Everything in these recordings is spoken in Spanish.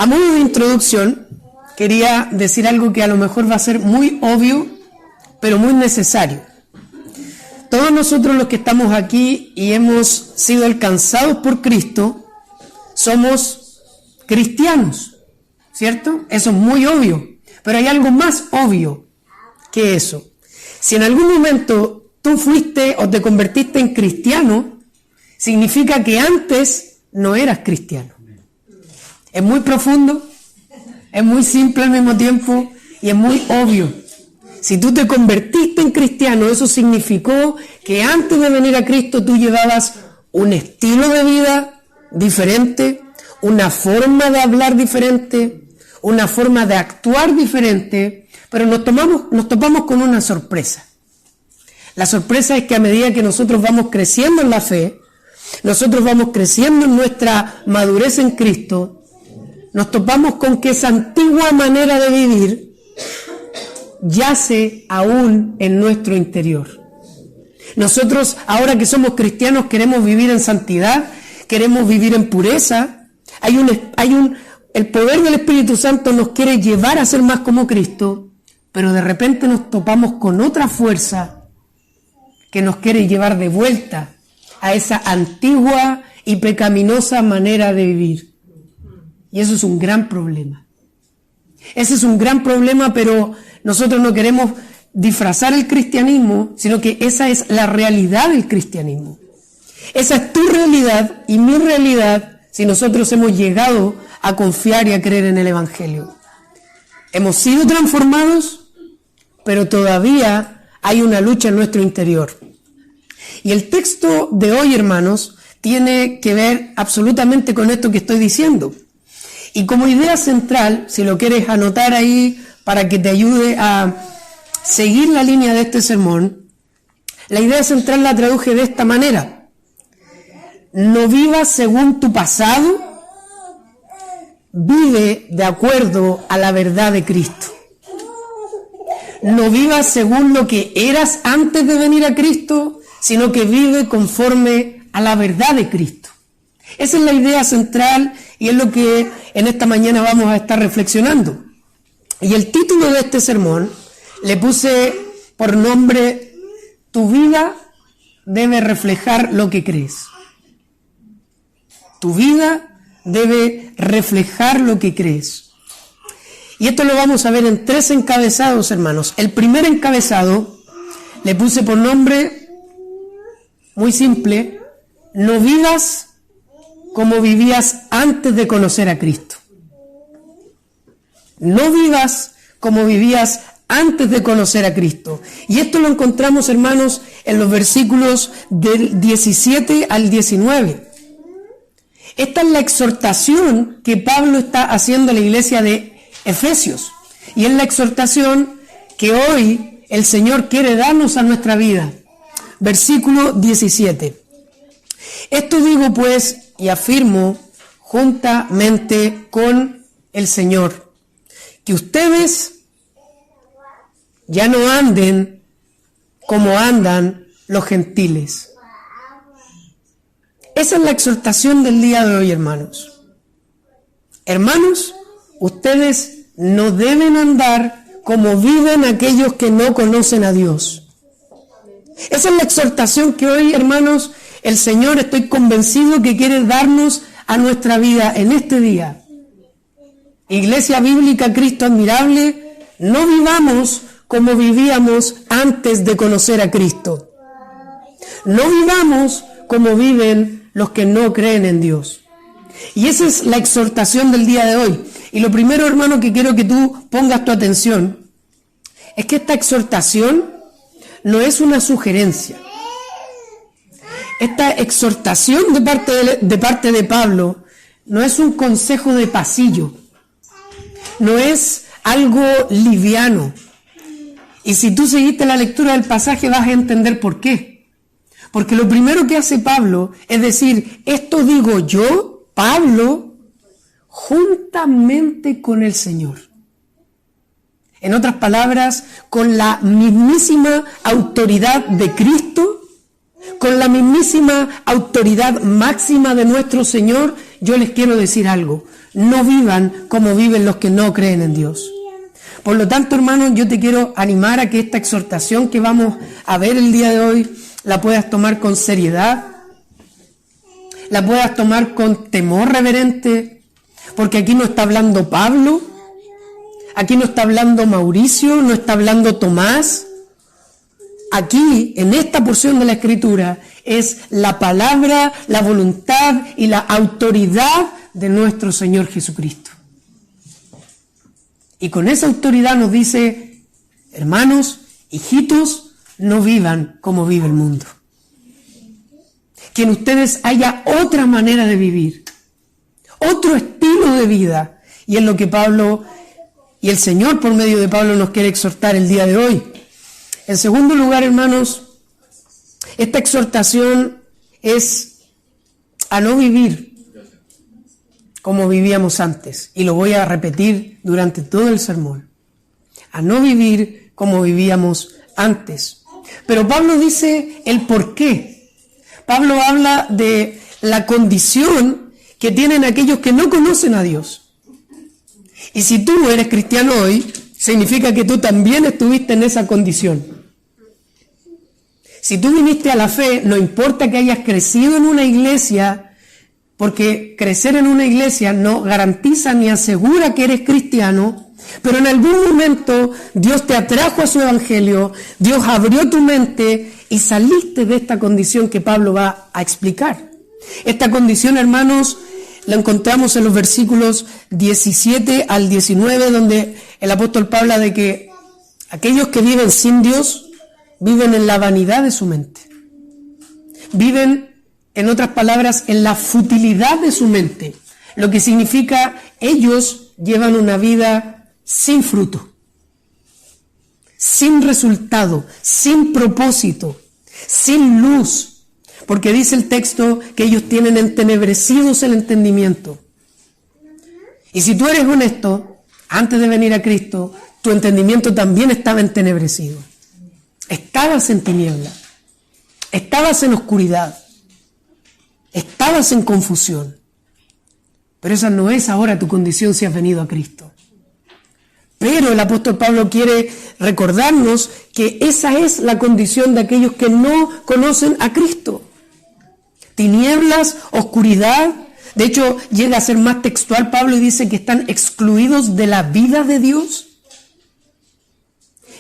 A modo de introducción, quería decir algo que a lo mejor va a ser muy obvio, pero muy necesario. Todos nosotros los que estamos aquí y hemos sido alcanzados por Cristo, somos cristianos, ¿cierto? Eso es muy obvio, pero hay algo más obvio que eso. Si en algún momento tú fuiste o te convertiste en cristiano, significa que antes no eras cristiano. Es muy profundo, es muy simple al mismo tiempo y es muy obvio. Si tú te convertiste en cristiano, eso significó que antes de venir a Cristo tú llevabas un estilo de vida diferente, una forma de hablar diferente, una forma de actuar diferente, pero nos topamos con una sorpresa. La sorpresa es que a medida que nosotros vamos creciendo en la fe, nosotros vamos creciendo en nuestra madurez en Cristo, nos topamos con que esa antigua manera de vivir yace aún en nuestro interior. Nosotros, ahora que somos cristianos, queremos vivir en santidad, queremos vivir en pureza. El poder del Espíritu Santo nos quiere llevar a ser más como Cristo, pero de repente nos topamos con otra fuerza que nos quiere llevar de vuelta a esa antigua y pecaminosa manera de vivir. Y eso es un gran problema. Ese es un gran problema, pero nosotros no queremos disfrazar el cristianismo, sino que esa es la realidad del cristianismo. Esa es tu realidad y mi realidad si nosotros hemos llegado a confiar y a creer en el Evangelio. Hemos sido transformados, pero todavía hay una lucha en nuestro interior. Y el texto de hoy, hermanos, tiene que ver absolutamente con esto que estoy diciendo. Y como idea central, si lo quieres anotar ahí para que te ayude a seguir la línea de este sermón, la idea central la traduje de esta manera: no vivas según tu pasado, vive de acuerdo a la verdad de Cristo. No vivas según lo que eras antes de venir a Cristo, sino que vive conforme a la verdad de Cristo. Esa es la idea central y es lo que en esta mañana vamos a estar reflexionando. Y el título de este sermón le puse por nombre: tu vida debe reflejar lo que crees. Tu vida debe reflejar lo que crees. Y esto lo vamos a ver en 3 encabezados, hermanos. El primer encabezado le puse por nombre muy simple: no vivas como vivías antes de conocer a Cristo. No vivas como vivías antes de conocer a Cristo. Y esto lo encontramos, hermanos, en los versículos del 17 al 19. Esta es la exhortación que Pablo está haciendo a la iglesia de Efesios. Y es la exhortación que hoy el Señor quiere darnos a nuestra vida. Versículo 17. Esto digo pues y afirmo juntamente con el Señor, que ustedes ya no anden como andan los gentiles. Esa es la exhortación del día de hoy, hermanos. Hermanos, ustedes no deben andar como viven aquellos que no conocen a Dios. Esa es la exhortación que hoy, hermanos, el Señor, estoy convencido que quiere darnos a nuestra vida en este día. Iglesia Bíblica Cristo Admirable, no vivamos como vivíamos antes de conocer a Cristo. No vivamos como viven los que no creen en Dios. Y esa es la exhortación del día de hoy. Y lo primero, hermano, que quiero que tú pongas tu atención es que esta exhortación no es una sugerencia. Esta exhortación de parte de Pablo no es un consejo de pasillo, no es algo liviano. Y si tú seguiste la lectura del pasaje vas a entender por qué. Porque lo primero que hace Pablo es decir: esto digo yo, Pablo, juntamente con el Señor. En otras palabras, con la mismísima autoridad de Cristo, con la mismísima autoridad máxima de nuestro Señor, yo les quiero decir algo. No vivan como viven los que no creen en Dios. Por lo tanto, hermanos, yo te quiero animar a que esta exhortación que vamos a ver el día de hoy la puedas tomar con seriedad, la puedas tomar con temor reverente, porque aquí no está hablando Pablo, aquí no está hablando Mauricio, no está hablando Tomás. Aquí, en esta porción de la Escritura, es la palabra, la voluntad y la autoridad de nuestro Señor Jesucristo. Y con esa autoridad nos dice, hermanos, hijitos, no vivan como vive el mundo. Que en ustedes haya otra manera de vivir, otro estilo de vida. Y es lo que Pablo y el Señor por medio de Pablo nos quiere exhortar el día de hoy. En segundo lugar, hermanos, esta exhortación es a no vivir como vivíamos antes. Y lo voy a repetir durante todo el sermón. A no vivir como vivíamos antes. Pero Pablo dice el por qué. Pablo habla de la condición que tienen aquellos que no conocen a Dios. Y si tú eres cristiano hoy, significa que tú también estuviste en esa condición. Si tú viniste a la fe, no importa que hayas crecido en una iglesia, porque crecer en una iglesia no garantiza ni asegura que eres cristiano, pero en algún momento Dios te atrajo a su evangelio, Dios abrió tu mente y saliste de esta condición que Pablo va a explicar. Esta condición, hermanos, la encontramos en los versículos 17 al 19, donde el apóstol Pablo habla de que aquellos que viven sin Dios viven en la vanidad de su mente. Viven, en otras palabras, en la futilidad de su mente, lo que significa ellos llevan una vida sin fruto, sin resultado, sin propósito, sin luz, porque dice el texto que ellos tienen entenebrecidos el entendimiento. Y si tú eres honesto, antes de venir a Cristo, tu entendimiento también estaba entenebrecido. Estabas en tiniebla, estabas en oscuridad, estabas en confusión. Pero esa no es ahora tu condición si has venido a Cristo. Pero el apóstol Pablo quiere recordarnos que esa es la condición de aquellos que no conocen a Cristo. Tinieblas, oscuridad. De hecho, llega a ser más textual Pablo y dice que están excluidos de la vida de Dios.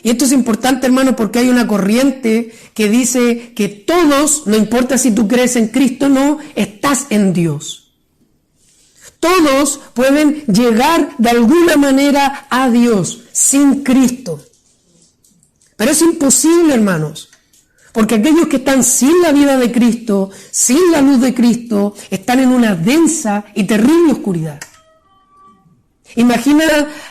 Y esto es importante, hermano, porque hay una corriente que dice que todos, no importa si tú crees en Cristo o no, estás en Dios. Todos pueden llegar de alguna manera a Dios sin Cristo. Pero es imposible, hermanos, porque aquellos que están sin la vida de Cristo, sin la luz de Cristo, están en una densa y terrible oscuridad. Imagina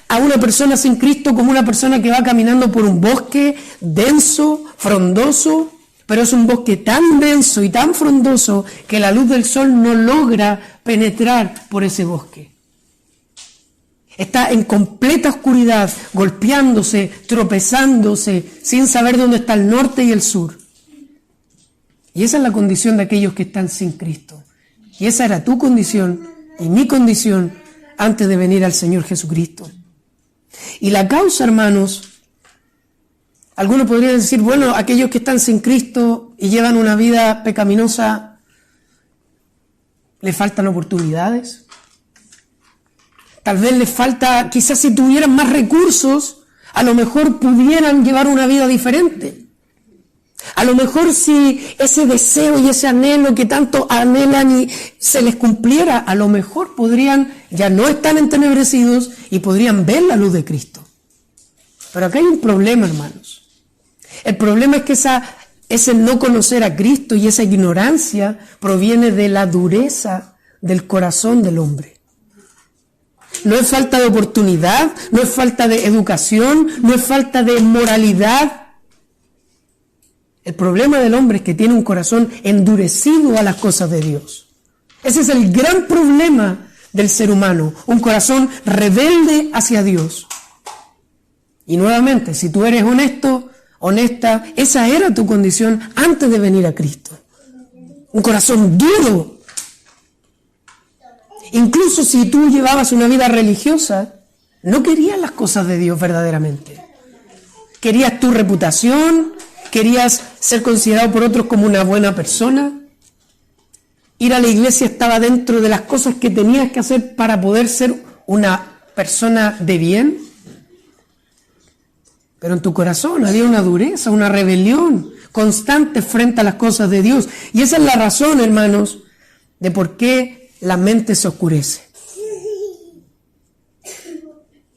a una persona sin Cristo como una persona que va caminando por un bosque denso, frondoso, pero es un bosque tan denso y tan frondoso que la luz del sol no logra penetrar por ese bosque. Está en completa oscuridad, golpeándose, tropezándose, sin saber dónde está el norte y el sur. Y esa es la condición de aquellos que están sin Cristo. Y esa era tu condición y mi condición antes de venir al Señor Jesucristo. Y la causa, hermanos, algunos podrían decir, bueno, aquellos que están sin Cristo y llevan una vida pecaminosa, ¿les faltan oportunidades? Tal vez les falta, quizás si tuvieran más recursos, a lo mejor pudieran llevar una vida diferente. A lo mejor si ese deseo y ese anhelo que tanto anhelan y se les cumpliera, a lo mejor podrían ya no estar entenebrecidos y podrían ver la luz de Cristo. Pero acá hay un problema, hermanos. El problema es que ese no conocer a Cristo y esa ignorancia proviene de la dureza del corazón del hombre. No es falta de oportunidad, no es falta de educación, no es falta de moralidad. El problema del hombre es que tiene un corazón endurecido a las cosas de Dios. Ese es el gran problema del ser humano, un corazón rebelde hacia Dios. Y nuevamente, si tú eres honesto, honesta, esa era tu condición antes de venir a Cristo. Un corazón duro. Incluso si tú llevabas una vida religiosa, no querías las cosas de Dios verdaderamente. Querías tu reputación, querías ser considerado por otros como una buena persona. Ir a la iglesia estaba dentro de las cosas que tenías que hacer para poder ser una persona de bien. Pero en tu corazón había una dureza, una rebelión constante frente a las cosas de Dios. Y esa es la razón, hermanos, de por qué la mente se oscurece.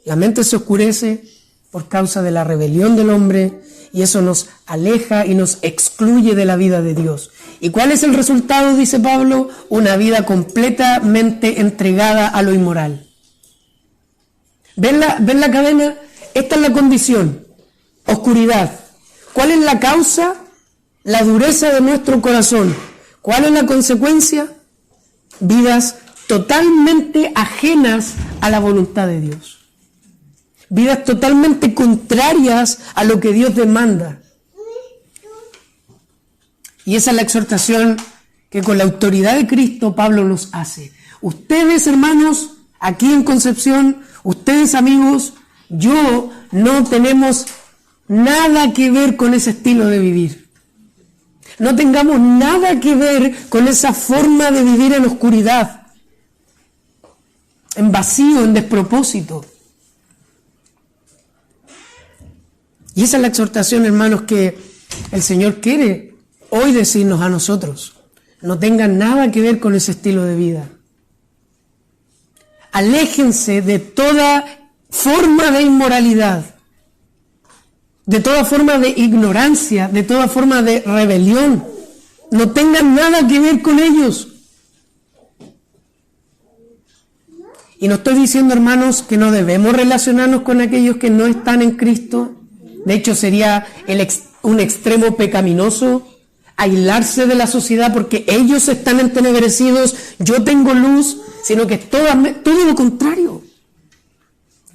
La mente se oscurece por causa de la rebelión del hombre, y eso nos aleja y nos excluye de la vida de Dios. ¿Y cuál es el resultado? Dice Pablo, una vida completamente entregada a lo inmoral. ¿Ven la cadena? Esta es la condición, oscuridad. ¿Cuál es la causa? La dureza de nuestro corazón. ¿Cuál es la consecuencia? Vidas totalmente ajenas a la voluntad de Dios. Vidas totalmente contrarias a lo que Dios demanda. Y esa es la exhortación que con la autoridad de Cristo Pablo nos hace. Ustedes, hermanos, aquí en Concepción, ustedes, amigos, yo no tenemos nada que ver con ese estilo de vivir. No tengamos nada que ver con esa forma de vivir en oscuridad, en vacío, en despropósito. Y esa es la exhortación, hermanos, que el Señor quiere hoy decirnos a nosotros. No tengan nada que ver con ese estilo de vida. Aléjense de toda forma de inmoralidad, de toda forma de ignorancia, de toda forma de rebelión. No tengan nada que ver con ellos. Y no estoy diciendo, hermanos, que no debemos relacionarnos con aquellos que no están en Cristo. De hecho, sería un extremo pecaminoso aislarse de la sociedad porque ellos están entenebrecidos, yo tengo luz, sino que es todo lo contrario.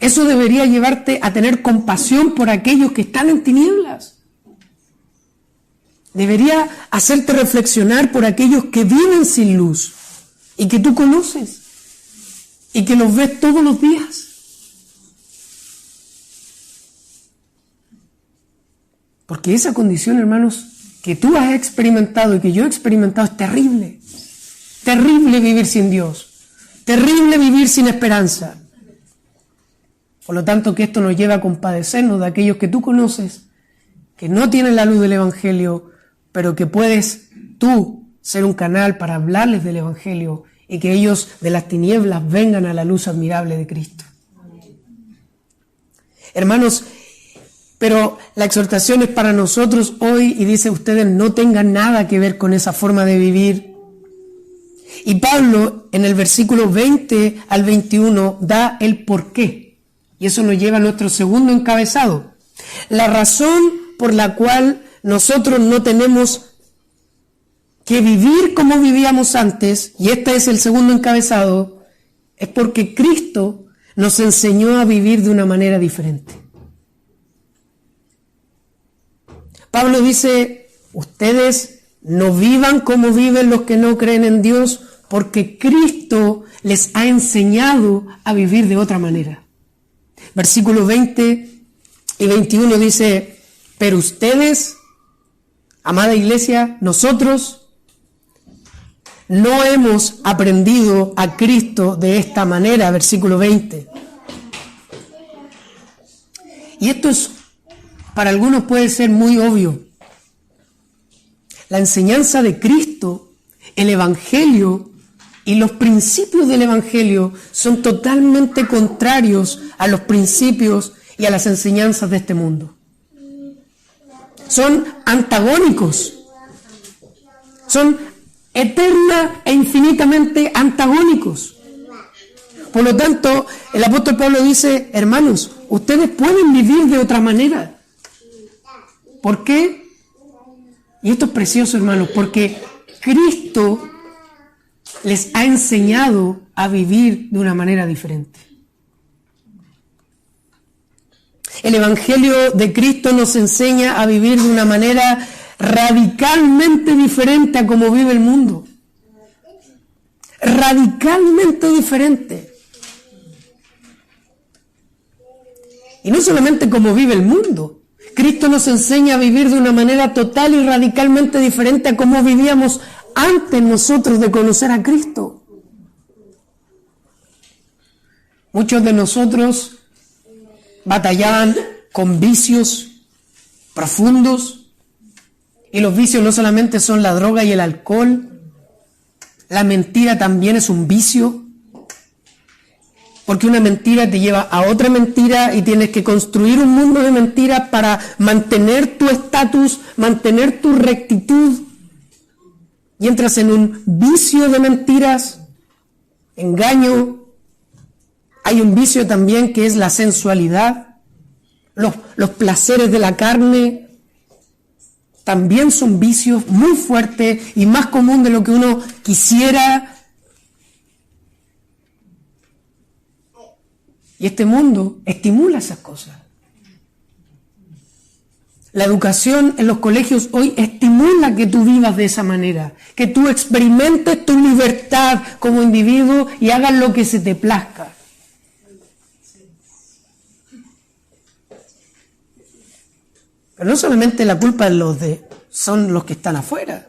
Eso debería llevarte a tener compasión por aquellos que están en tinieblas. Debería hacerte reflexionar por aquellos que viven sin luz y que tú conoces y que los ves todos los días. Porque esa condición, hermanos, que tú has experimentado y que yo he experimentado es terrible. Terrible vivir sin Dios. Terrible vivir sin esperanza. Por lo tanto, que esto nos lleva a compadecernos de aquellos que tú conoces, que no tienen la luz del Evangelio, pero que puedes tú ser un canal para hablarles del Evangelio y que ellos de las tinieblas vengan a la luz admirable de Cristo. Hermanos, pero la exhortación es para nosotros hoy y dice, ustedes no tengan nada que ver con esa forma de vivir. Y Pablo en el versículo 20 al 21 da el porqué. Y eso nos lleva a nuestro segundo encabezado. La razón por la cual nosotros no tenemos que vivir como vivíamos antes, y este es el segundo encabezado, es porque Cristo nos enseñó a vivir de una manera diferente. Pablo dice, ustedes no vivan como viven los que no creen en Dios, porque Cristo les ha enseñado a vivir de otra manera. Versículos 20 y 21 dice, pero ustedes, amada iglesia, nosotros no hemos aprendido a Cristo de esta manera, versículo 20. Y esto es, para algunos puede ser muy obvio. La enseñanza de Cristo, el Evangelio y los principios del Evangelio son totalmente contrarios a los principios y a las enseñanzas de este mundo. Son antagónicos. Son eterna e infinitamente antagónicos. Por lo tanto, el apóstol Pablo dice, hermanos, ustedes pueden vivir de otra manera. ¿Por qué? Y esto es precioso, hermanos, porque Cristo les ha enseñado a vivir de una manera diferente. El Evangelio de Cristo nos enseña a vivir de una manera radicalmente diferente a como vive el mundo. radicalmente diferente. Y no solamente como vive el mundo. Cristo nos enseña a vivir de una manera total y radicalmente diferente a cómo vivíamos antes nosotros de conocer a Cristo. Muchos de nosotros batallaban con vicios profundos, y los vicios no solamente son la droga y el alcohol, la mentira también es un vicio, porque una mentira te lleva a otra mentira y tienes que construir un mundo de mentiras para mantener tu estatus, mantener tu rectitud, y entras en un vicio de mentiras, engaño. Hay un vicio también que es la sensualidad, los placeres de la carne, también son vicios muy fuertes y más común de lo que uno quisiera. Y este mundo estimula esas cosas. La educación en los colegios hoy estimula que tú vivas de esa manera, que tú experimentes tu libertad como individuo y hagas lo que se te plazca. Pero no solamente la culpa son los que están afuera,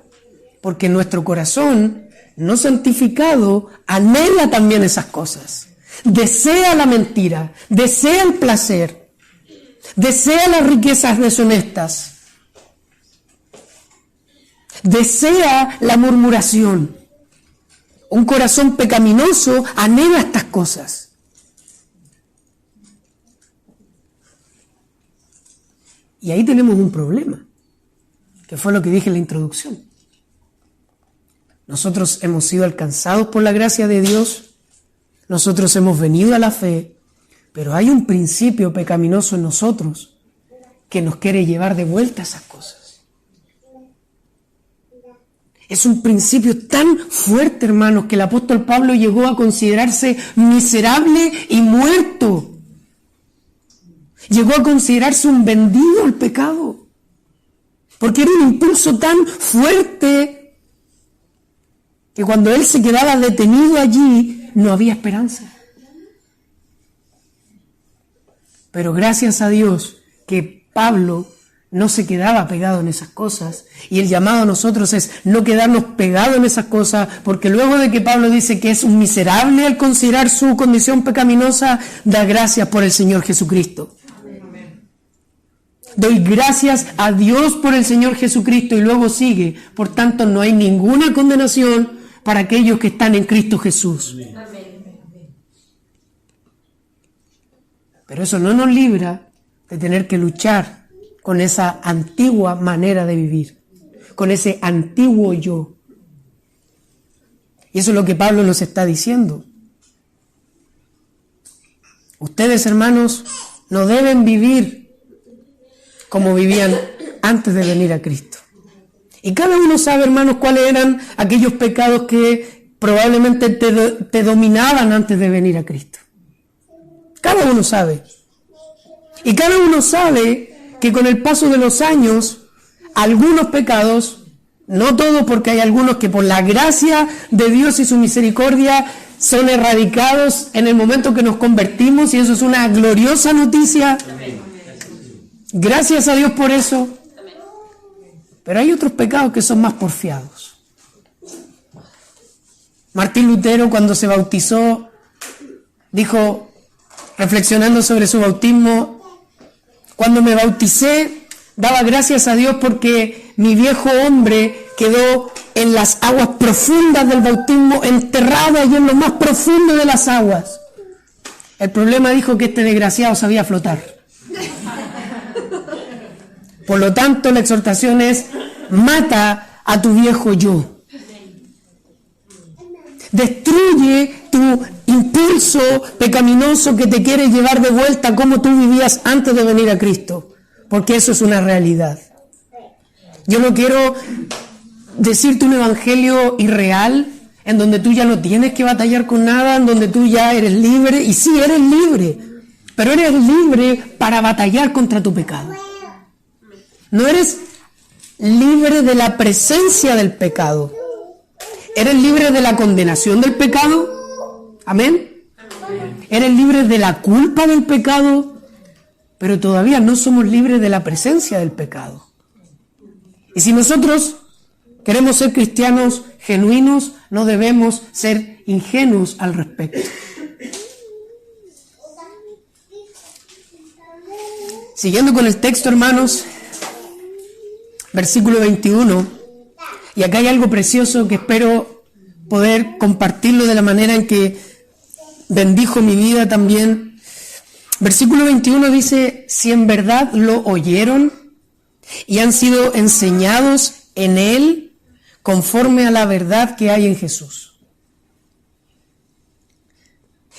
porque nuestro corazón no santificado anhela también esas cosas. Desea la mentira, desea el placer, desea las riquezas deshonestas, desea la murmuración. Un corazón pecaminoso anhela estas cosas. Y ahí tenemos un problema, que fue lo que dije en la introducción. Nosotros hemos sido alcanzados por la gracia de Dios, nosotros hemos venido a la fe, pero hay un principio pecaminoso en nosotros que nos quiere llevar de vuelta a esas cosas. Es un principio tan fuerte, hermanos, que el apóstol Pablo llegó a considerarse miserable y muerto. Llegó a considerarse un vendido al pecado, porque era un impulso tan fuerte que cuando él se quedaba detenido allí, no había esperanza. Pero gracias a Dios que Pablo no se quedaba pegado en esas cosas, y el llamado a nosotros es no quedarnos pegados en esas cosas, porque luego de que Pablo dice que es un miserable al considerar su condición pecaminosa, da gracias por el Señor Jesucristo. Doy gracias a Dios por el Señor Jesucristo, y luego sigue, por tanto no hay ninguna condenación para aquellos que están en Cristo Jesús. Pero eso no nos libra de tener que luchar con esa antigua manera de vivir, con ese antiguo yo. Y eso es lo que Pablo nos está diciendo. Ustedes, hermanos, no deben vivir como vivían antes de venir a Cristo. Y cada uno sabe, hermanos, cuáles eran aquellos pecados que probablemente te dominaban antes de venir a Cristo. Cada uno sabe. Y cada uno sabe que con el paso de los años, algunos pecados, no todos, porque hay algunos que por la gracia de Dios y su misericordia son erradicados en el momento que nos convertimos, y eso es una gloriosa noticia. Gracias a Dios por eso. Pero hay otros pecados que son más porfiados. Martín Lutero, cuando se bautizó, dijo, reflexionando sobre su bautismo: cuando me bauticé, daba gracias a Dios porque mi viejo hombre quedó en las aguas profundas del bautismo, enterrado allí en lo más profundo de las aguas. El problema, dijo, que este desgraciado sabía flotar. Por lo tanto, la exhortación es: mata a tu viejo yo. Destruye tu impulso pecaminoso que te quiere llevar de vuelta a cómo tú vivías antes de venir a Cristo, porque eso es una realidad. Yo no quiero decirte un evangelio irreal en donde tú ya no tienes que batallar con nada, en donde tú ya eres libre, y sí, eres libre, pero eres libre para batallar contra tu pecado. No eres libre de la presencia del pecado. ¿Eres libre de la condenación del pecado? ¿Amén? ¿Eres libre de la culpa del pecado? Pero todavía no somos libres de la presencia del pecado. Y si nosotros queremos ser cristianos genuinos, no debemos ser ingenuos al respecto. Siguiendo con el texto, hermanos, versículo 21, y acá hay algo precioso que espero poder compartirlo de la manera en que bendijo mi vida también. Versículo 21 dice, si en verdad lo oyeron y han sido enseñados en él conforme a la verdad que hay en Jesús.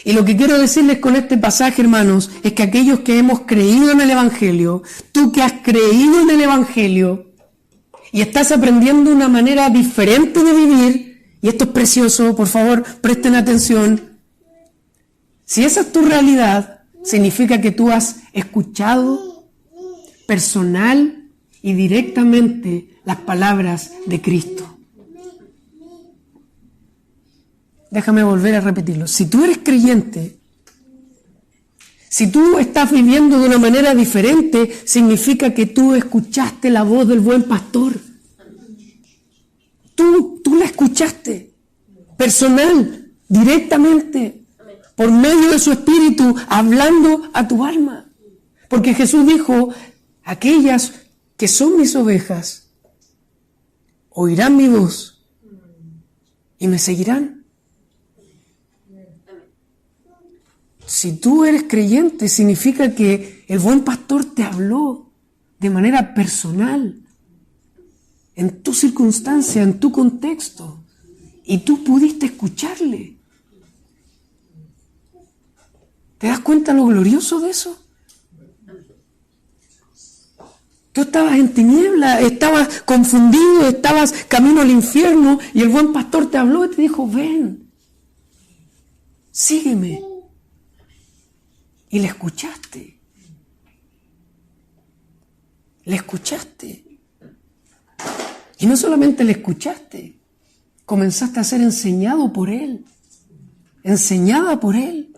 Y lo que quiero decirles con este pasaje, hermanos, es que aquellos que hemos creído en el Evangelio, tú que has creído en el Evangelio y estás aprendiendo una manera diferente de vivir, y esto es precioso, por favor, presten atención. Si esa es tu realidad, significa que tú has escuchado personal y directamente las palabras de Cristo. Déjame volver a repetirlo. Si tú eres creyente, si tú estás viviendo de una manera diferente, significa que tú escuchaste la voz del buen pastor. Tú la escuchaste, personal, directamente, por medio de su espíritu, hablando a tu alma. Porque Jesús dijo, aquellas que son mis ovejas, oirán mi voz y me seguirán. Si tú eres creyente, significa que el buen pastor te habló de manera personal, en tu circunstancia, en tu contexto, y tú pudiste escucharle. ¿Te das cuenta lo glorioso de eso? Tú estabas en tiniebla, estabas confundido, estabas camino al infierno, y el buen pastor te habló y te dijo, ven, sígueme. Y le escuchaste. Le escuchaste. Y no solamente le escuchaste, comenzaste a ser enseñado por él. Enseñada por él.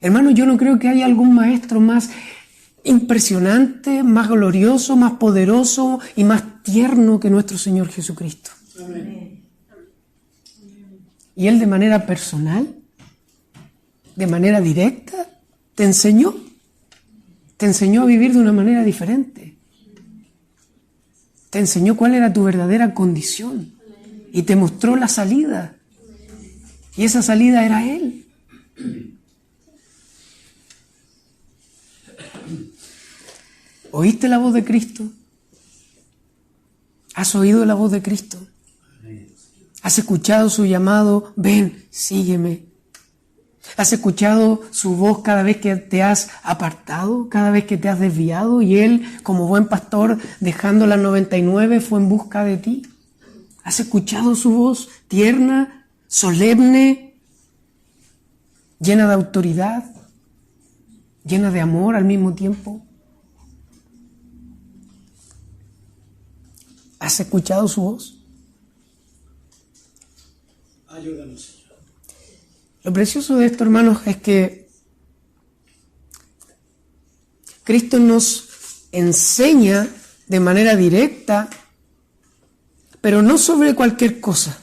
Hermano, yo no creo que haya algún maestro más impresionante, más glorioso, más poderoso y más tierno que nuestro Señor Jesucristo. Amén. Y él de manera personal, de manera directa, te enseñó a vivir de una manera diferente. Te enseñó cuál era tu verdadera condición y te mostró la salida. Y esa salida era Él. ¿Oíste la voz de Cristo? ¿Has oído la voz de Cristo? ¿Has escuchado su llamado? Ven, sígueme. ¿Has escuchado su voz cada vez que te has apartado, cada vez que te has desviado y Él, como buen pastor, dejando las 99, fue en busca de ti? ¿Has escuchado su voz tierna, solemne, llena de autoridad, llena de amor al mismo tiempo? ¿Has escuchado su voz? Ayúdanos, Señor. Lo precioso de esto, hermanos, es que Cristo nos enseña de manera directa, pero no sobre cualquier cosa.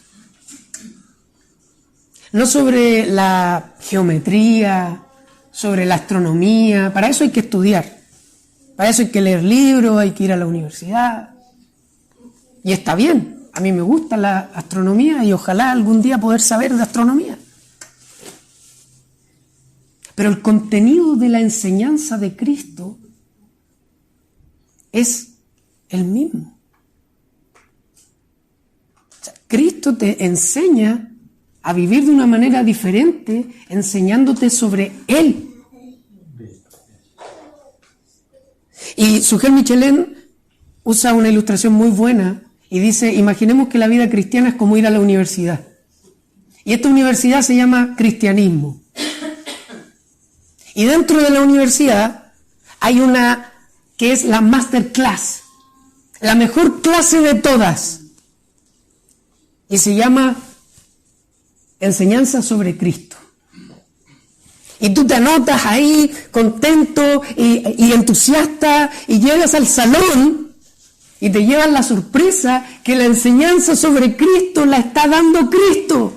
No sobre la geometría, sobre la astronomía. Para eso hay que estudiar. Para eso hay que leer libros, hay que ir a la universidad. Y está bien. A mí me gusta la astronomía y ojalá algún día poder saber de astronomía. Pero el contenido de la enseñanza de Cristo es el mismo. O sea, Cristo te enseña a vivir de una manera diferente, enseñándote sobre Él. Y Sugel Michelin usa una ilustración muy buena y dice, imaginemos que la vida cristiana es como ir a la universidad. Y esta universidad se llama cristianismo. Y dentro de la universidad hay una que es la masterclass, la mejor clase de todas. y se llama Enseñanza sobre Cristo. Y tú te anotas ahí contento y entusiasta y llegas al salón y te llevas la sorpresa que la enseñanza sobre Cristo la está dando Cristo.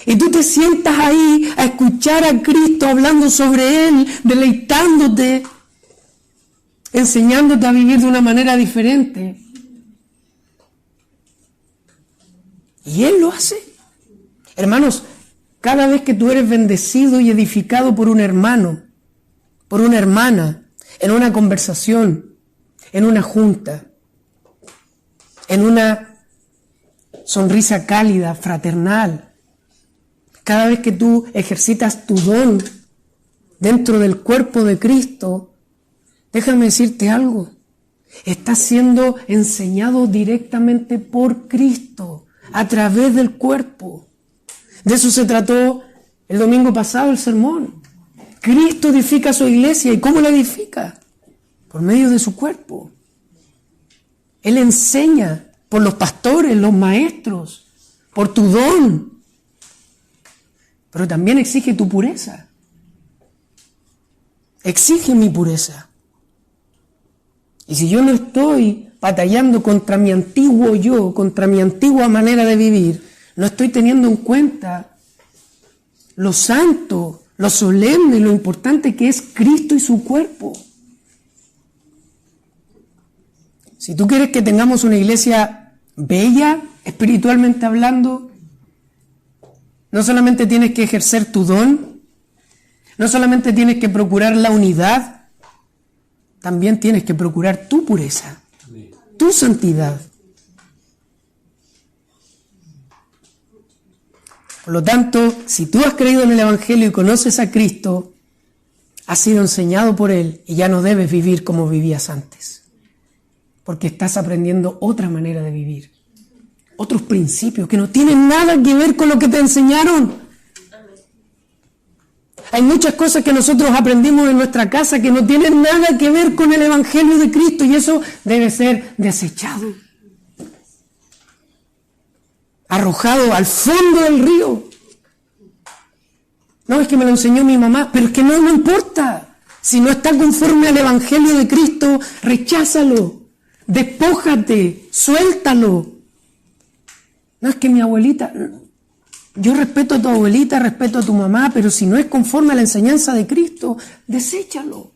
Y tú te sientas ahí a escuchar a Cristo hablando sobre Él, deleitándote, enseñándote a vivir de una manera diferente. Y Él lo hace. Hermanos, cada vez que tú eres bendecido y edificado por un hermano, por una hermana, en una conversación, en una junta, en una sonrisa cálida, fraternal, cada vez que tú ejercitas tu don dentro del cuerpo de Cristo, déjame decirte algo, estás siendo enseñado directamente por Cristo a través del cuerpo. De eso se trató el domingo pasado el sermón. Cristo edifica su iglesia. ¿Y cómo la edifica? Por medio de su cuerpo. Él enseña por los pastores, los maestros, por tu don. Pero también exige tu pureza. Exige mi pureza. Y si yo no estoy batallando contra mi antiguo yo, contra mi antigua manera de vivir, no estoy teniendo en cuenta lo santo, lo solemne, lo importante que es Cristo y su cuerpo. Si tú quieres que tengamos una iglesia bella, espiritualmente hablando, no solamente tienes que ejercer tu don, no solamente tienes que procurar la unidad, también tienes que procurar tu pureza, tu santidad. Por lo tanto, si tú has creído en el Evangelio y conoces a Cristo, has sido enseñado por Él y ya no debes vivir como vivías antes, porque estás aprendiendo otra manera de vivir, otros principios que no tienen nada que ver con lo que te enseñaron. Hay muchas cosas que nosotros aprendimos en nuestra casa que no tienen nada que ver con el Evangelio de Cristo y eso debe ser desechado, arrojado al fondo del río. No, es que me lo enseñó mi mamá, pero es que no importa. Si no está conforme al Evangelio de Cristo, recházalo, despójate, suéltalo. No, es que mi abuelita, yo respeto a tu abuelita, respeto a tu mamá, pero si no es conforme a la enseñanza de Cristo, deséchalo.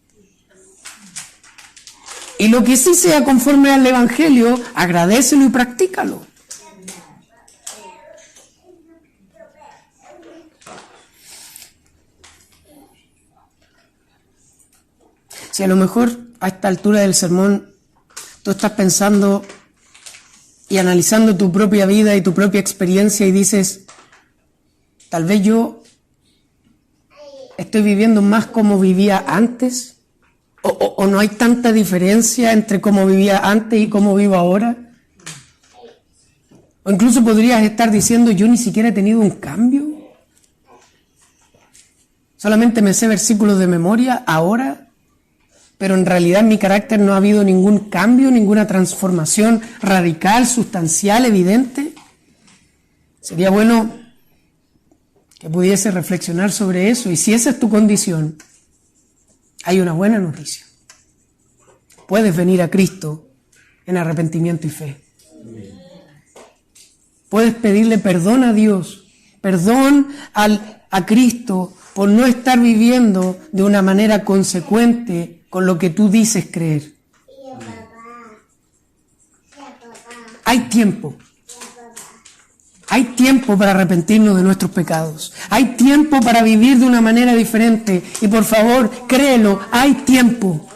Y lo que sí sea conforme al Evangelio, agradécelo y practícalo. Si a lo mejor a esta altura del sermón tú estás pensando y analizando tu propia vida y tu propia experiencia y dices, tal vez yo estoy viviendo más como vivía antes, o no hay tanta diferencia entre cómo vivía antes y cómo vivo ahora. O incluso podrías estar diciendo, yo ni siquiera he tenido un cambio. Solamente me sé versículos de memoria ahora, pero en realidad en mi carácter no ha habido ningún cambio, ninguna transformación radical, sustancial, evidente. Sería bueno que pudiese reflexionar sobre eso. Y si esa es tu condición, hay una buena noticia. Puedes venir a Cristo en arrepentimiento y fe. Puedes pedirle perdón a Dios, perdón a Cristo por no estar viviendo de una manera consecuente con lo que tú dices creer. Hay tiempo. Hay tiempo para arrepentirnos de nuestros pecados. Hay tiempo para vivir de una manera diferente. Y por favor, créelo, hay tiempo.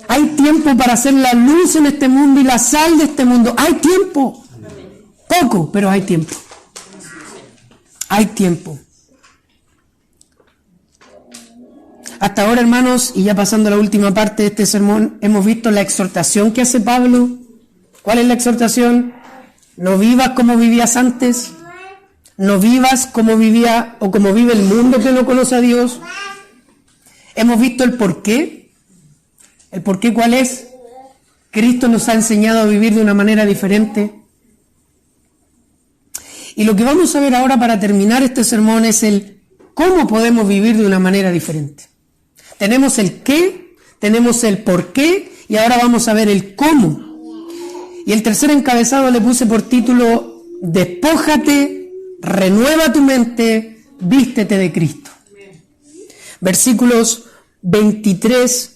Hay tiempo para hacer la luz en este mundo y la sal de este mundo. Hay tiempo. Poco, pero hay tiempo. Hay tiempo. Hasta ahora, hermanos, y ya pasando a la última parte de este sermón, hemos visto la exhortación que hace Pablo. ¿Cuál es la exhortación? No vivas como vivías antes. No vivas como vivía o como vive el mundo que no conoce a Dios. Hemos visto el porqué. ¿El porqué cuál es? Cristo nos ha enseñado a vivir de una manera diferente. Y lo que vamos a ver ahora para terminar este sermón es el cómo podemos vivir de una manera diferente. Tenemos el qué, tenemos el por qué y ahora vamos a ver el cómo. Y el tercer encabezado le puse por título: despójate, renueva tu mente, vístete de Cristo. Versículos 22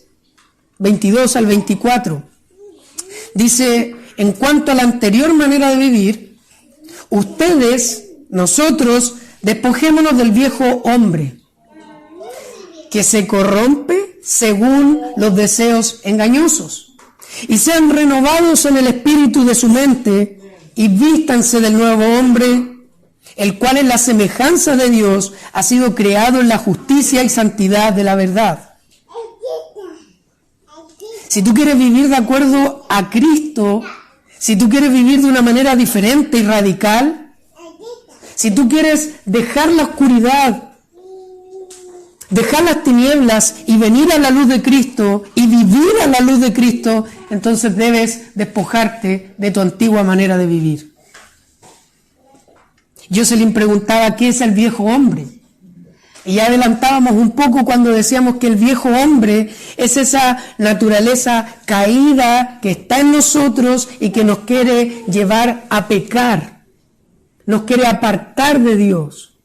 al 24. Dice: en cuanto a la anterior manera de vivir, ustedes, nosotros, despojémonos del viejo hombre, que se corrompe según los deseos engañosos, y sean renovados en el espíritu de su mente, y vístanse del nuevo hombre, el cual en la semejanza de Dios ha sido creado en la justicia y santidad de la verdad. Si tú quieres vivir de acuerdo a Cristo, si tú quieres vivir de una manera diferente y radical, si tú quieres dejar la oscuridad, dejar las tinieblas y venir a la luz de Cristo y vivir a la luz de Cristo, entonces debes despojarte de tu antigua manera de vivir. Jocelyn preguntaba: ¿qué es el viejo hombre? Y ya adelantábamos un poco cuando decíamos que el viejo hombre es esa naturaleza caída que está en nosotros y que nos quiere llevar a pecar, nos quiere apartar de Dios.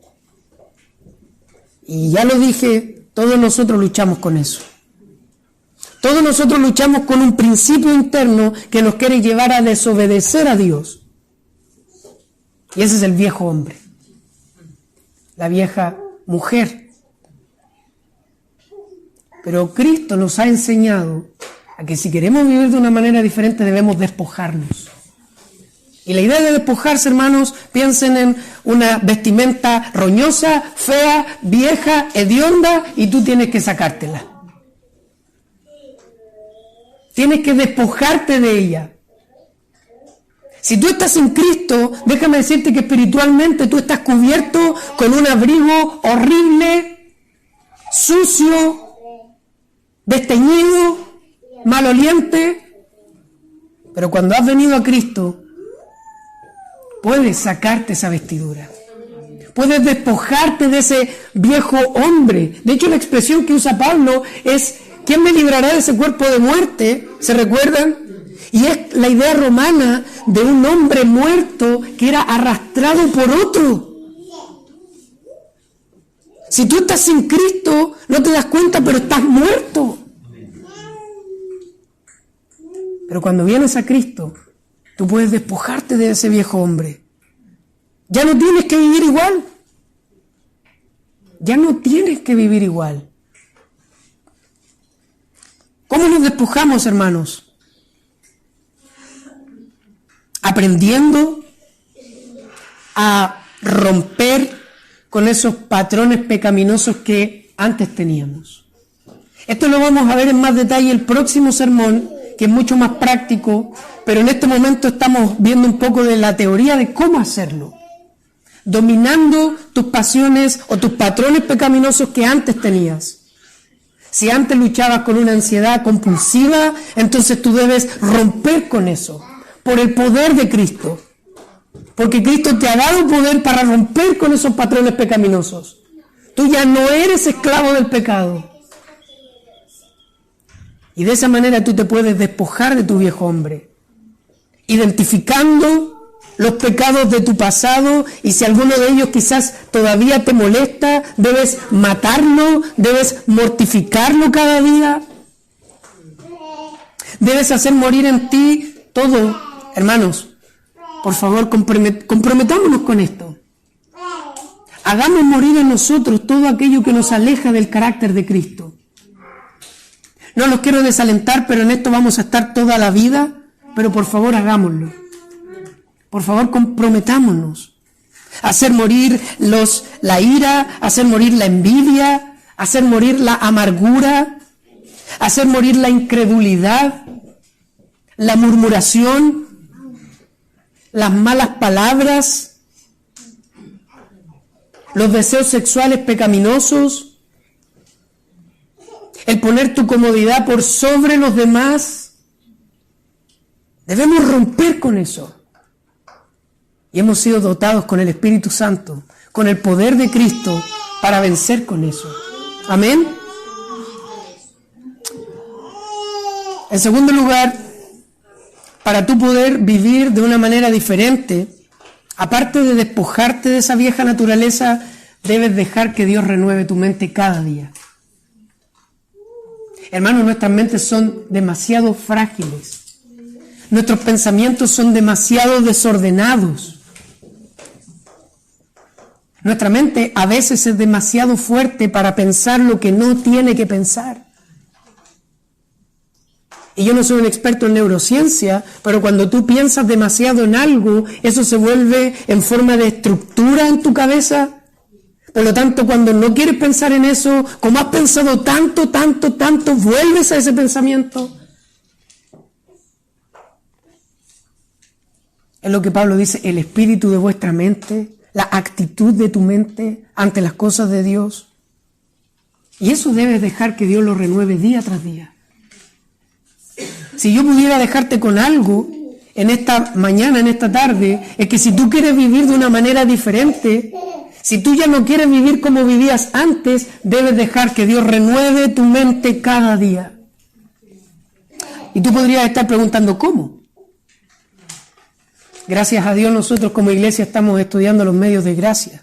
Y ya lo dije, todos nosotros luchamos con eso. Todos nosotros luchamos con un principio interno que nos quiere llevar a desobedecer a Dios. Y ese es el viejo hombre, la vieja mujer. Pero Cristo nos ha enseñado a que si queremos vivir de una manera diferente debemos despojarnos. Y la idea de despojarse, hermanos, piensen en una vestimenta roñosa, fea, vieja, hedionda, y tú tienes que sacártela. Tienes que despojarte de ella. Si tú estás en Cristo, déjame decirte que espiritualmente tú estás cubierto con un abrigo horrible, sucio, desteñido, maloliente. Pero cuando has venido a Cristo, puedes sacarte esa vestidura. Puedes despojarte de ese viejo hombre. De hecho, la expresión que usa Pablo es: ¿quién me librará de ese cuerpo de muerte? ¿Se recuerdan? Y es la idea romana de un hombre muerto que era arrastrado por otro. Si tú estás sin Cristo, no te das cuenta, pero estás muerto. Pero cuando vienes a Cristo, tú puedes despojarte de ese viejo hombre. Ya no tienes que vivir igual. Ya no tienes que vivir igual. ¿Cómo nos despojamos, hermanos? Aprendiendo a romper con esos patrones pecaminosos que antes teníamos. Esto lo vamos a ver en más detalle el próximo sermón, que es mucho más práctico, pero en este momento estamos viendo un poco de la teoría de cómo hacerlo. Dominando tus pasiones o tus patrones pecaminosos que antes tenías. Si antes luchabas con una ansiedad compulsiva, entonces tú debes romper con eso, por el poder de Cristo. Porque Cristo te ha dado poder para romper con esos patrones pecaminosos. Tú ya no eres esclavo del pecado. Y de esa manera tú te puedes despojar de tu viejo hombre, identificando los pecados de tu pasado, y si alguno de ellos quizás todavía te molesta, debes matarlo, debes mortificarlo cada día. Debes hacer morir en ti todo. Hermanos, por favor, comprometámonos con esto. Hagamos morir en nosotros todo aquello que nos aleja del carácter de Cristo. No los quiero desalentar, pero en esto vamos a estar toda la vida, pero por favor hagámoslo. Por favor, comprometámonos. Hacer morir la ira, hacer morir la envidia, hacer morir la amargura, hacer morir la incredulidad, la murmuración, las malas palabras, los deseos sexuales pecaminosos, el poner tu comodidad por sobre los demás, Debemos romper con eso. Y hemos sido dotados con el Espíritu Santo, con el poder de Cristo, para vencer con eso. Amén. En segundo lugar, para tú poder vivir de una manera diferente, aparte de despojarte de esa vieja naturaleza, debes dejar que Dios renueve tu mente cada día. Hermanos, nuestras mentes son demasiado frágiles. Nuestros pensamientos son demasiado desordenados. Nuestra mente a veces es demasiado fuerte para pensar lo que no tiene que pensar. Y yo no soy un experto en neurociencia, pero cuando tú piensas demasiado en algo, eso se vuelve en forma de estructura en tu cabeza. Por lo tanto, cuando no quieres pensar en eso, como has pensado tanto, vuelves a ese pensamiento. Es lo que Pablo dice, el espíritu de vuestra mente, la actitud de tu mente ante las cosas de Dios. Y eso debes dejar que Dios lo renueve día tras día. Si yo pudiera dejarte con algo en esta mañana, en esta tarde, es que si tú quieres vivir de una manera diferente, si tú ya no quieres vivir como vivías antes, debes dejar que Dios renueve tu mente cada día. Y tú podrías estar preguntando, ¿cómo? Gracias a Dios nosotros como iglesia estamos estudiando los medios de gracia.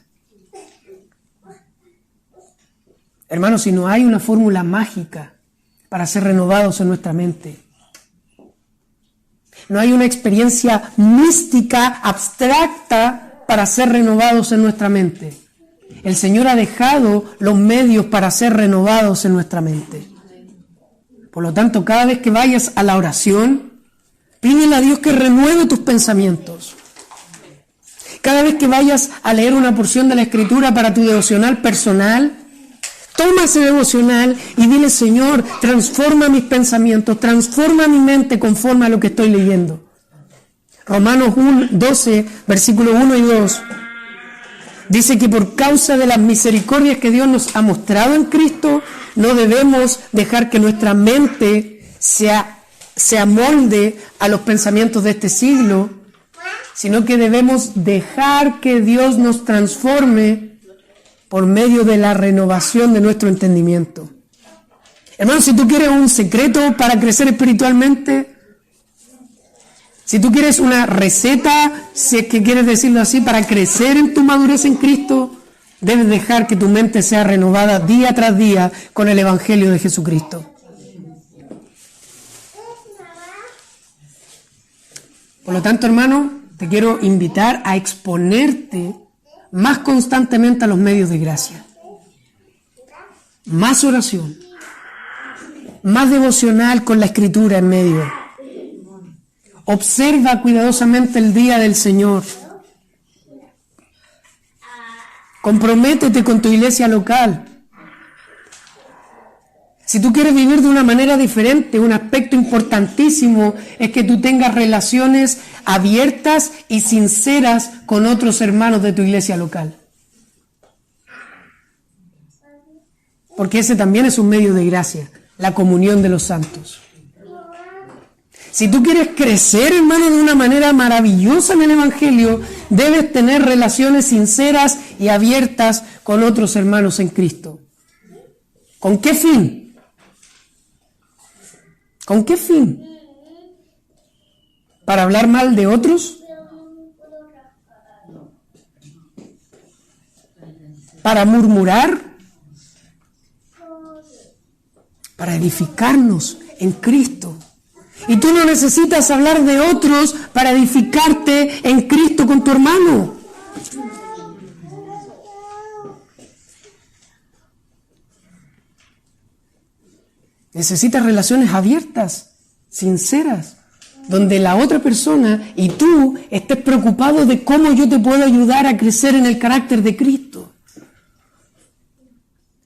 Hermanos, si no hay una fórmula mágica para ser renovados en nuestra mente, no hay una experiencia mística, abstracta para ser renovados en nuestra mente. El Señor ha dejado los medios para ser renovados en nuestra mente. Por lo tanto, cada vez que vayas a la oración, pídele a Dios que renueve tus pensamientos. Cada vez que vayas a leer una porción de la Escritura para tu devocional personal, toma ese devocional y dile, Señor, transforma mis pensamientos, transforma mi mente conforme a lo que estoy leyendo. Romanos 12, versículos 1 y 2, dice que por causa de las misericordias que Dios nos ha mostrado en Cristo, no debemos dejar que nuestra mente se amolde a los pensamientos de este siglo, sino que debemos dejar que Dios nos transforme por medio de la renovación de nuestro entendimiento. Hermano, si tú quieres un secreto para crecer espiritualmente, si tú quieres una receta, si es que quieres decirlo así, para crecer en tu madurez en Cristo, debes dejar que tu mente sea renovada día tras día con el Evangelio de Jesucristo. Por lo tanto, hermano, te quiero invitar a exponerte más constantemente a los medios de gracia. Más oración. Más devocional con la Escritura en medio. Observa cuidadosamente el día del Señor. Comprométete con tu iglesia local. Si tú quieres vivir de una manera diferente, un aspecto importantísimo es que tú tengas relaciones abiertas y sinceras con otros hermanos de tu iglesia local. Porque ese también es un medio de gracia, la comunión de los santos. Si tú quieres crecer, hermano, de una manera maravillosa en el Evangelio, debes tener relaciones sinceras y abiertas con otros hermanos en Cristo. ¿Con qué fin? ¿Con qué fin? ¿Para hablar mal de otros? ¿Para murmurar? Para edificarnos en Cristo. Y tú no necesitas hablar de otros para edificarte en Cristo con tu hermano. Necesitas relaciones abiertas, sinceras, donde la otra persona y tú estés preocupados de cómo yo te puedo ayudar a crecer en el carácter de Cristo.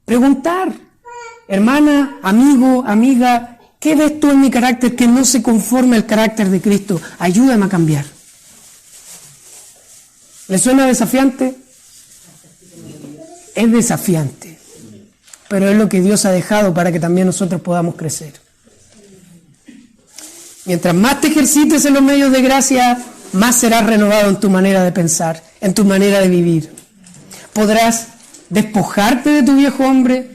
Preguntar, hermana, amigo, amiga, ¿qué ves tú en mi carácter que no se conforme al carácter de Cristo? Ayúdame a cambiar. ¿Le suena desafiante? Es desafiante, pero es lo que Dios ha dejado para que también nosotros podamos crecer. Mientras más te ejercites en los medios de gracia, más serás renovado en tu manera de pensar, en tu manera de vivir. Podrás despojarte de tu viejo hombre,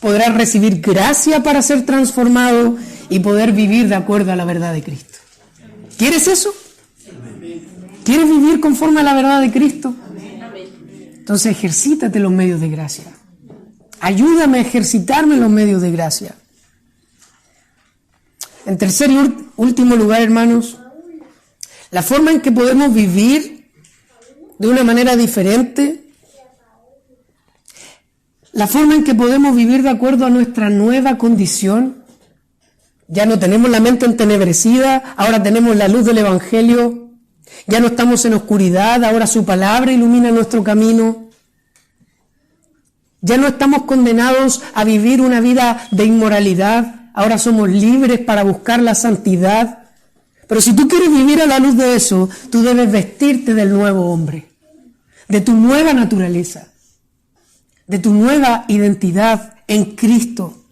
podrás recibir gracia para ser transformado y poder vivir de acuerdo a la verdad de Cristo. ¿Quieres eso? ¿Quieres vivir conforme a la verdad de Cristo? Entonces ejercítate en los medios de gracia. Ayúdame a ejercitarme en los medios de gracia. En tercer y último lugar, hermanos, la forma en que podemos vivir de una manera diferente, la forma en que podemos vivir de acuerdo a nuestra nueva condición. Ya no tenemos la mente entenebrecida, ahora tenemos la luz del Evangelio. Ya no estamos en oscuridad, ahora su palabra ilumina nuestro camino. Ya no estamos condenados a vivir una vida de inmoralidad, ahora somos libres para buscar la santidad. Pero si tú quieres vivir a la luz de eso, tú debes vestirte del nuevo hombre, de tu nueva naturaleza, de tu nueva identidad en Cristo.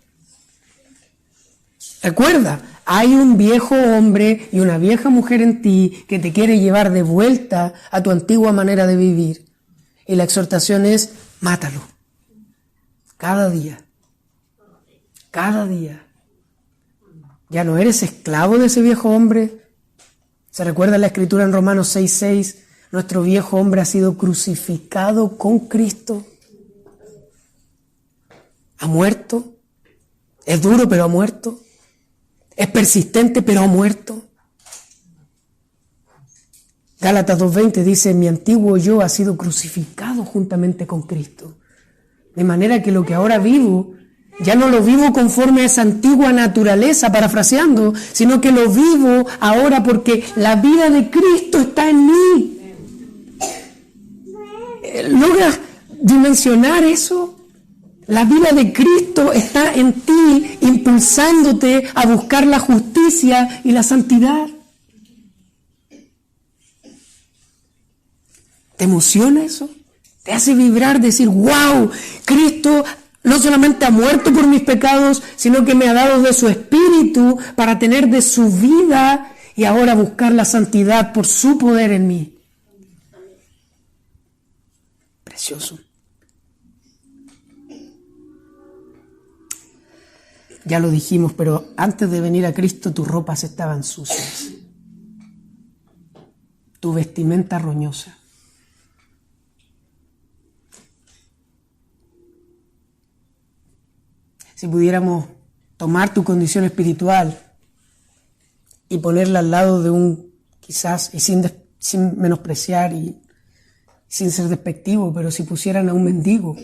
Recuerda, hay un viejo hombre y una vieja mujer en ti que te quiere llevar de vuelta a tu antigua manera de vivir. Y la exhortación es, mátalo. Cada día. Cada día. Ya no eres esclavo de ese viejo hombre. ¿Se recuerda la escritura en Romanos 6:6? Nuestro viejo hombre ha sido crucificado con Cristo. Ha muerto. Es duro, pero ha muerto. Es persistente, pero ha muerto. Gálatas 2:20 dice, mi antiguo yo ha sido crucificado juntamente con Cristo. De manera que lo que ahora vivo, ya no lo vivo conforme a esa antigua naturaleza, parafraseando, sino que lo vivo ahora porque la vida de Cristo está en mí. ¿Logras dimensionar eso? La vida de Cristo está en ti, impulsándote a buscar la justicia y la santidad. ¿Te emociona eso? ¿Te hace vibrar, decir, wow, Cristo no solamente ha muerto por mis pecados, sino que me ha dado de su espíritu para tener de su vida y ahora buscar la santidad por su poder en mí? Precioso. Ya lo dijimos, pero antes de venir a Cristo tus ropas estaban sucias, tu vestimenta roñosa. Si pudiéramos tomar tu condición espiritual y ponerla al lado de un, quizás, y sin menospreciar y sin ser despectivo, pero si pusieran a un mendigo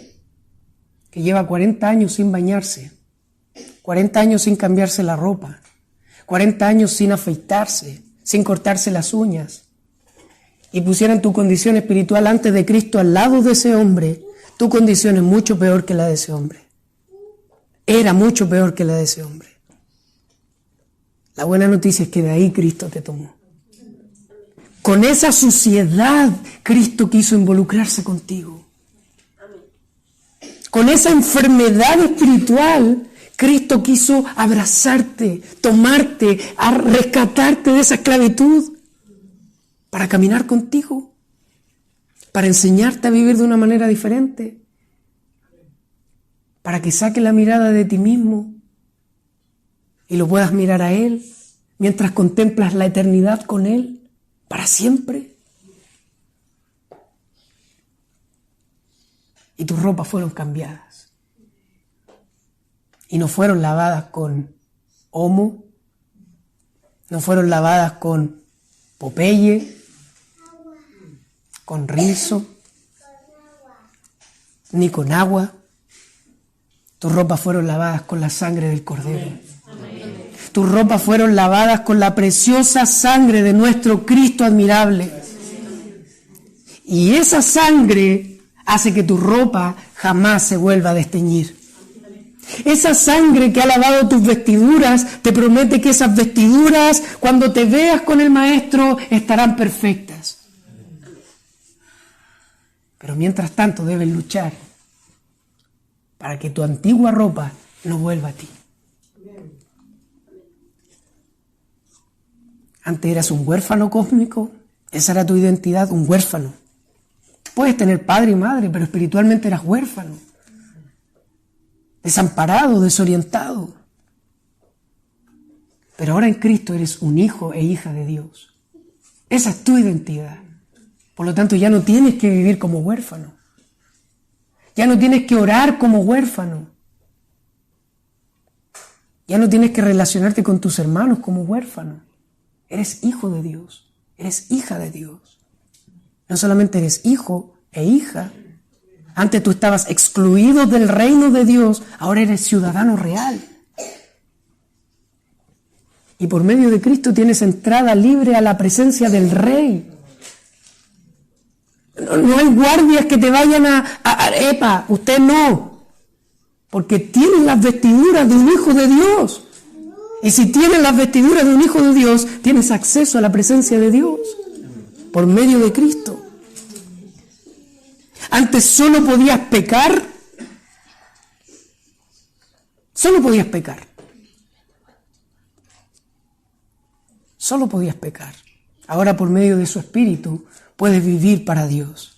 que lleva 40 años sin bañarse, 40 años sin cambiarse la ropa, 40 años sin afeitarse, sin cortarse las uñas, y pusieran tu condición espiritual antes de Cristo al lado de ese hombre, tu condición es mucho peor que la de ese hombre. Era mucho peor que la de ese hombre. La buena noticia es que de ahí Cristo te tomó. Con esa suciedad, Cristo quiso involucrarse contigo. Con esa enfermedad espiritual, Cristo quiso abrazarte, tomarte, a rescatarte de esa esclavitud para caminar contigo, para enseñarte a vivir de una manera diferente, para que saques la mirada de ti mismo y lo puedas mirar a Él mientras contemplas la eternidad con Él para siempre. Y tus ropas fueron cambiadas. Y no fueron lavadas con Omo, no fueron lavadas con Popeye, con Rinzo, ni con agua. Tus ropas fueron lavadas con la sangre del Cordero. Tus ropas fueron lavadas con la preciosa sangre de nuestro Cristo admirable. Y esa sangre hace que tu ropa jamás se vuelva a desteñir. Esa sangre que ha lavado tus vestiduras te promete que esas vestiduras, cuando te veas con el Maestro, estarán perfectas. Pero mientras tanto debes luchar para que tu antigua ropa no vuelva a ti. Antes eras un huérfano cósmico, esa era tu identidad, un huérfano. Puedes tener padre y madre, pero espiritualmente eras huérfano, desamparado, desorientado. Pero ahora en Cristo eres un hijo e hija de Dios. Esa es tu identidad. Por lo tanto, ya no tienes que vivir como huérfano. Ya no tienes que orar como huérfano. Ya no tienes que relacionarte con tus hermanos como huérfano. Eres hijo de Dios. Eres hija de Dios. No solamente eres hijo e hija. Antes tú estabas excluido del reino de Dios. Ahora eres ciudadano real. Y por medio de Cristo tienes entrada libre a la presencia del Rey. No hay guardias que te vayan epa, usted no. Porque tienes las vestiduras de un hijo de Dios. Y si tienes las vestiduras de un hijo de Dios, tienes acceso a la presencia de Dios. Por medio de Cristo. Antes solo podías pecar. Solo podías pecar. Solo podías pecar. Ahora por medio de su Espíritu puedes vivir para Dios.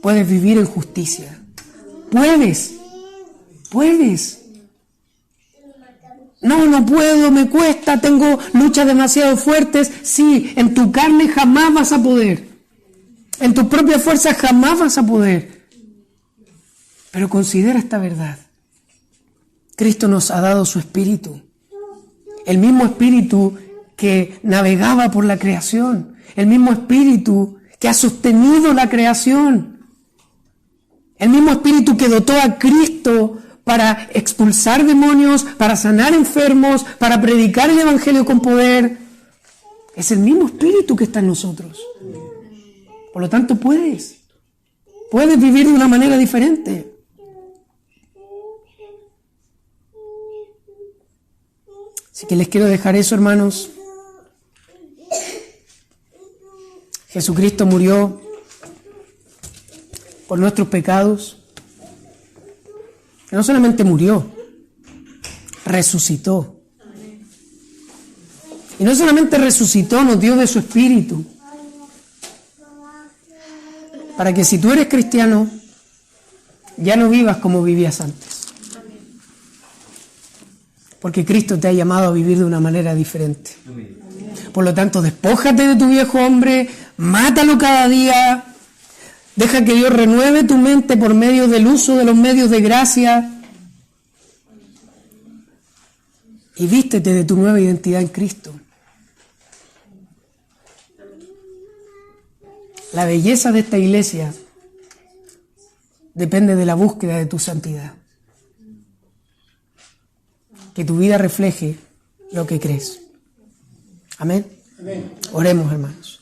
Puedes vivir en justicia. Puedes. No puedo, me cuesta, tengo luchas demasiado fuertes. Sí, en tu carne jamás vas a poder. En tus propias fuerzas jamás vas a poder. Pero considera esta verdad. Cristo nos ha dado su Espíritu. El mismo Espíritu que navegaba por la creación. El mismo Espíritu que ha sostenido la creación. El mismo Espíritu que dotó a Cristo para expulsar demonios, para sanar enfermos, para predicar el Evangelio con poder. Es el mismo Espíritu que está en nosotros. Por lo tanto, puedes vivir de una manera diferente. Así que les quiero dejar eso, hermanos. Jesucristo murió por nuestros pecados. No solamente murió, resucitó. Y no solamente resucitó, nos dio de su Espíritu. Para que si tú eres cristiano, ya no vivas como vivías antes. Porque Cristo te ha llamado a vivir de una manera diferente. Por lo tanto, despójate de tu viejo hombre, mátalo cada día. Deja que Dios renueve tu mente por medio del uso de los medios de gracia. Y vístete de tu nueva identidad en Cristo. La belleza de esta iglesia depende de la búsqueda de tu santidad. Que tu vida refleje lo que crees. Amén. Oremos, hermanos.